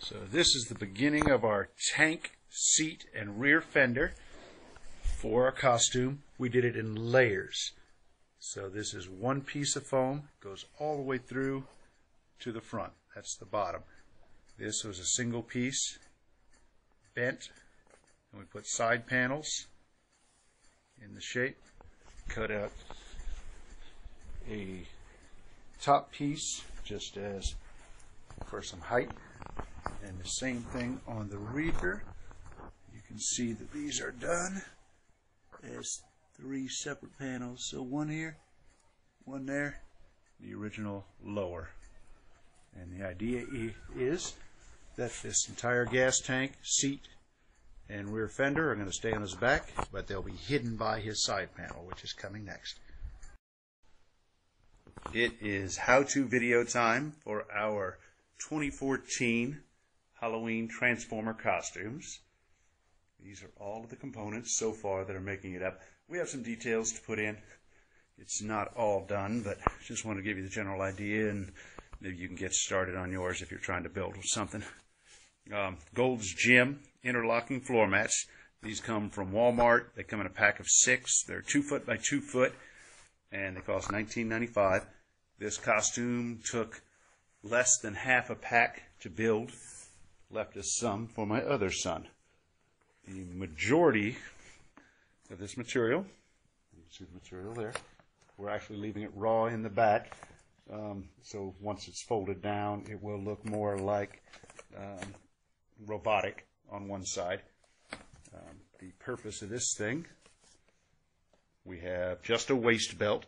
So this is the beginning of our tank, seat, and rear fender for our costume. We did it in layers. So this is one piece of foam, goes all the way through to the front. That's the bottom. This was a single piece, bent, and we put side panels in the shape. Cut out a top piece just as for some height. And the same thing on the rear. You can see that these are done as 3 separate panels. So one here, one there, the original lower. And the idea is that this entire gas tank, seat, and rear fender are going to stay on his back, but they'll be hidden by his side panel, which is coming next. It is how-to video time for our 2014 Halloween Transformer costumes. These are all of the components so far that are making it up. We have some details to put in. It's not all done, but just want to give you the general idea, and maybe you can get started on yours if you're trying to build something. Gold's Gym interlocking floor mats. These come from Walmart. They come in a pack of 6. They're 2 foot by 2 foot, and they cost $19.95. This costume took less than half a pack to build. Left us some for my other son. The majority of this material, you can see the material there, we're actually leaving it raw in the back. So once it's folded down, it will look more like robotic on one side. The purpose of this thing, we have just a waist belt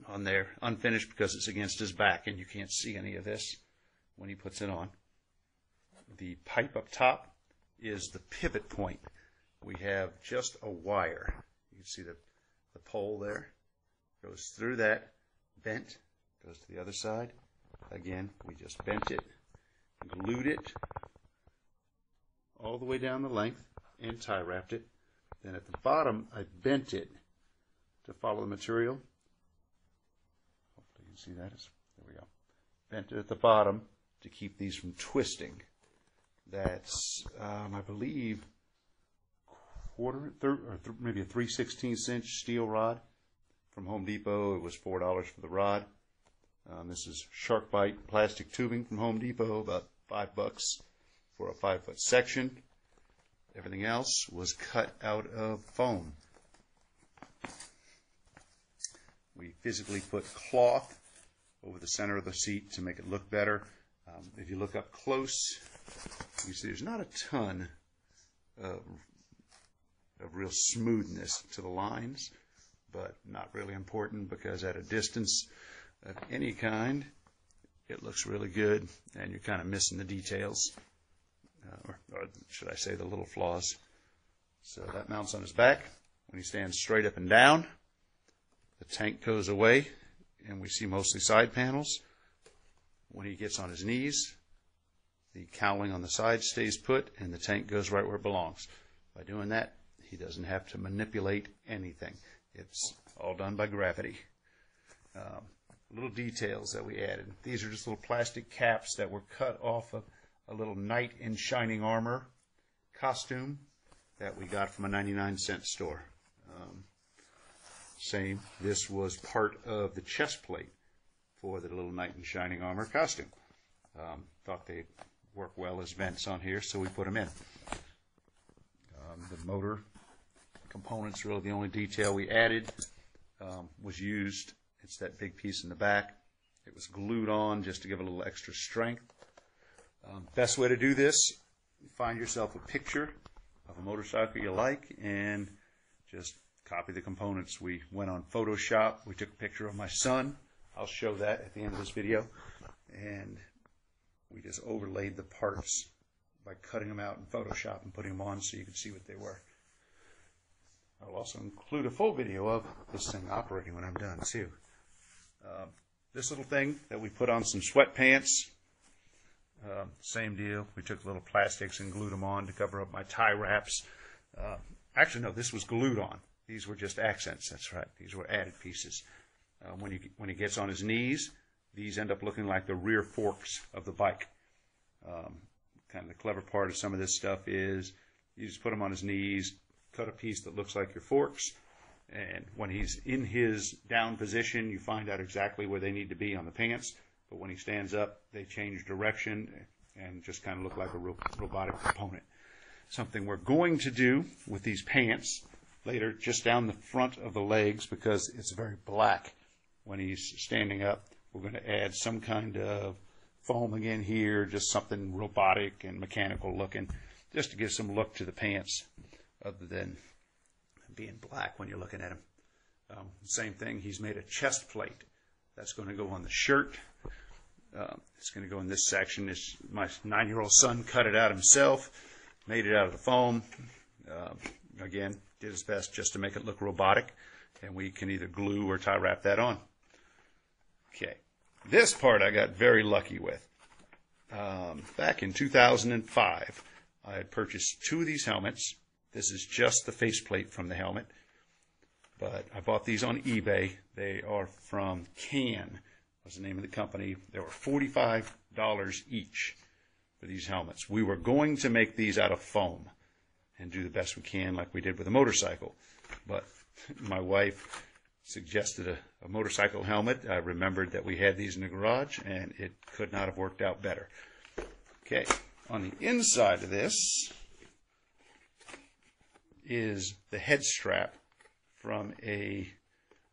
on there, unfinished because it's against his back and you can't see any of this when he puts it on. The pipe up top is the pivot point. We have just a wire. You can see the pole there. Goes through that, bent, goes to the other side. Again, we just bent it, glued it all the way down the length, and tie wrapped it. Then at the bottom, I bent it to follow the material. Hopefully you can see that. There we go. Bent it at the bottom to keep these from twisting. That's, I believe, maybe a 3/16 inch steel rod from Home Depot. It was $4 for the rod. This is shark bite plastic tubing from Home Depot, about $5 for a 5-foot section. Everything else was cut out of foam. We physically put cloth over the center of the seat to make it look better. If you look up close, you see there's not a ton of real smoothness to the lines, but not really important because at a distance of any kind, it looks really good, and you're kind of missing the details, or should I say the little flaws. So that mounts on his back. When he stands straight up and down, the tank goes away, and we see mostly side panels. When he gets on his knees, the cowling on the side stays put, and the tank goes right where it belongs. By doing that, he doesn't have to manipulate anything. It's all done by gravity. Little details that we added. These are just little plastic caps that were cut off of a little knight in shining armor costume that we got from a 99-cent store. This was part of the chest plate for the little knight in shining armor costume. Thought they'd work well as vents on here, so we put them in. The motor components, really the only detail we added was used. It's that big piece in the back. It was glued on just to give a little extra strength. Best way to do this, find yourself a picture of a motorcycle you like and just copy the components. We went on Photoshop. We took a picture of my son. I'll show that at the end of this video. And we just overlaid the parts by cutting them out in Photoshop and putting them on so you could see what they were. I'll also include a full video of this thing operating when I'm done too. This little thing that we put on some sweatpants, same deal. We took little plastics and glued them on to cover up my tie wraps. Actually, no, this was glued on. These were just accents. That's right. These were added pieces. When he gets on his knees, these end up looking like the rear forks of the bike. Kind of the clever part of some of this stuff is you just put him on his knees, cut a piece that looks like your forks, and when he's in his down position, you find out exactly where they need to be on the pants. But when he stands up, they change direction and just kind of look like a robotic component. Something we're going to do with these pants later, just down the front of the legs, because it's very black when he's standing up. We're going to add some kind of foam again here, just something robotic and mechanical looking, just to give some look to the pants other than being black when you're looking at him. Same thing, he's made a chest plate. That's going to go on the shirt. It's going to go in this section. My 9-year-old son cut it out himself, made it out of the foam. Again, did his best just to make it look robotic, and we can either glue or tie wrap that on. Okay, this part I got very lucky with. Back in 2005, I had purchased 2 of these helmets. This is just the faceplate from the helmet, but I bought these on eBay. They are from Can, was the name of the company. They were $45 each for these helmets. We were going to make these out of foam and do the best we can like we did with a motorcycle, but my wife suggested a motorcycle helmet. I remembered that we had these in the garage, and it could not have worked out better. Okay, on the inside of this is the head strap from a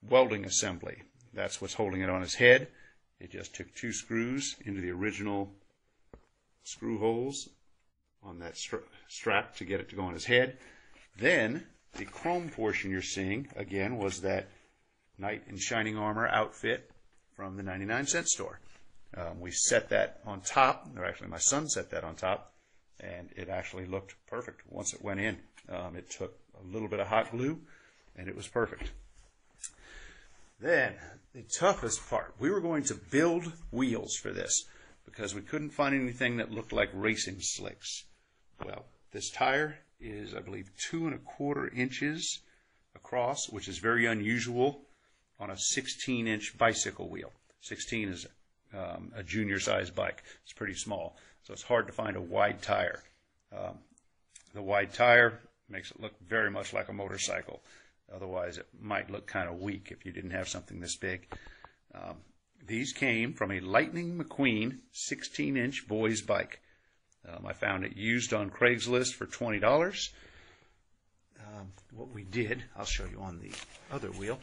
welding assembly. That's what's holding it on his head. It just took 2 screws into the original screw holes on that strap to get it to go on his head. Then the chrome portion you're seeing, again, was that knight in shining armor outfit from the 99-cent store. We set that on top, or actually my son set that on top, and it actually looked perfect once it went in. It took a little bit of hot glue, and it was perfect. Then, the toughest part, we were going to build wheels for this because we couldn't find anything that looked like racing slicks. Well, this tire is, I believe, 2 1/4 inches across, which is very unusual on a 16-inch bicycle wheel. 16 is a junior-sized bike. It's pretty small, so it's hard to find a wide tire. The wide tire makes it look very much like a motorcycle. Otherwise, it might look kind of weak if you didn't have something this big. These came from a Lightning McQueen 16-inch boys bike. I found it used on Craigslist for $20. What we did, I'll show you on the other wheel.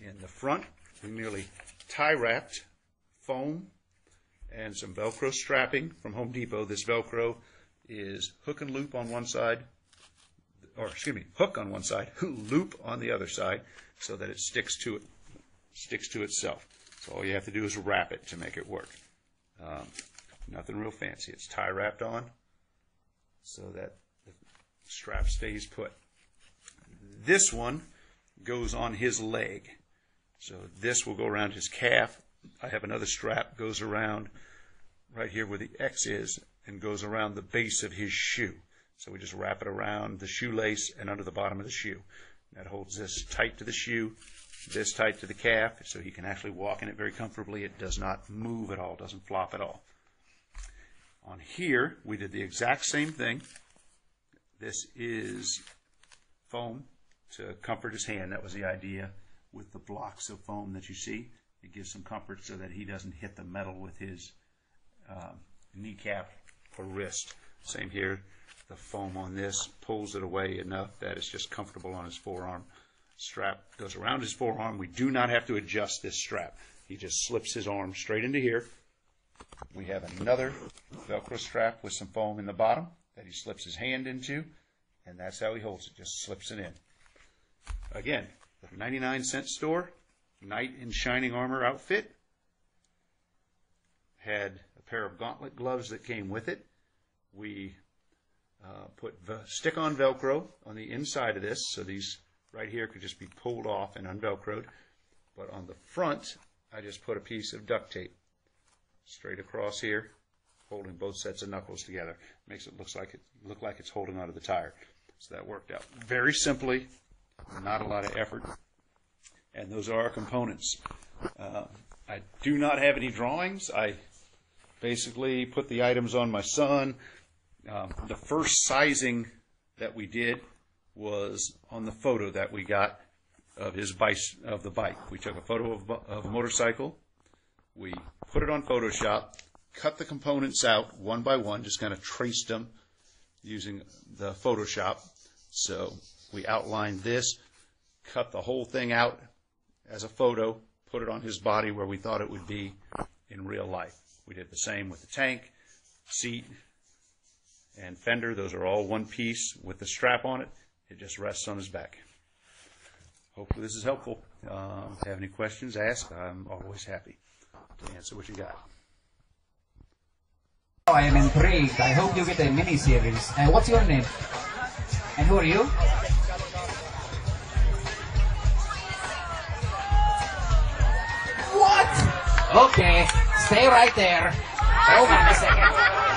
In the front, we merely tie wrapped foam and some Velcro strapping from Home Depot. This Velcro is hook and loop on one side, or excuse me, hook on one side, loop on the other side, so that it sticks to itself. So all you have to do is wrap it to make it work. Nothing real fancy. It's tie wrapped on so that the strap stays put. This one goes on his leg. So this will go around his calf. I have another strap goes around right here where the X is and goes around the base of his shoe. So we just wrap it around the shoelace and under the bottom of the shoe. That holds this tight to the shoe, this tight to the calf, so he can actually walk in it very comfortably. It does not move at all, doesn't flop at all. On here, we did the exact same thing. This is foam to comfort his hand. That was the idea with the blocks of foam that you see. It gives some comfort so that he doesn't hit the metal with his kneecap or wrist. Same here. The foam on this pulls it away enough that it's just comfortable on his forearm. Strap goes around his forearm. We do not have to adjust this strap. He just slips his arm straight into here. We have another Velcro strap with some foam in the bottom that he slips his hand into, and that's how he holds it, just slips it in. Again, the 99-cent store, knight in shining armor outfit, had a pair of gauntlet gloves that came with it. We put stick-on Velcro on the inside of this, so these right here could just be pulled off and unvelcroed. But on the front, I just put a piece of duct tape straight across here, holding both sets of knuckles together. Makes it look like it's holding onto the tire. So that worked out very simply, not a lot of effort. And those are our components. I do not have any drawings. I basically put the items on my son. The first sizing that we did was on the photo that we got of the bike. We took a photo of a motorcycle. We put it on Photoshop, cut the components out one by one, just kind of traced them using the Photoshop. So we outlined this, cut the whole thing out as a photo, put it on his body where we thought it would be in real life. We did the same with the tank, seat, and fender. Those are all one piece with the strap on it. It just rests on his back. Hopefully this is helpful. If you have any questions, ask. I'm always happy to answer what you got. Oh, I am intrigued. I hope you get a mini-series. What's your name? And who are you? What? Okay, stay right there. Hold on a second.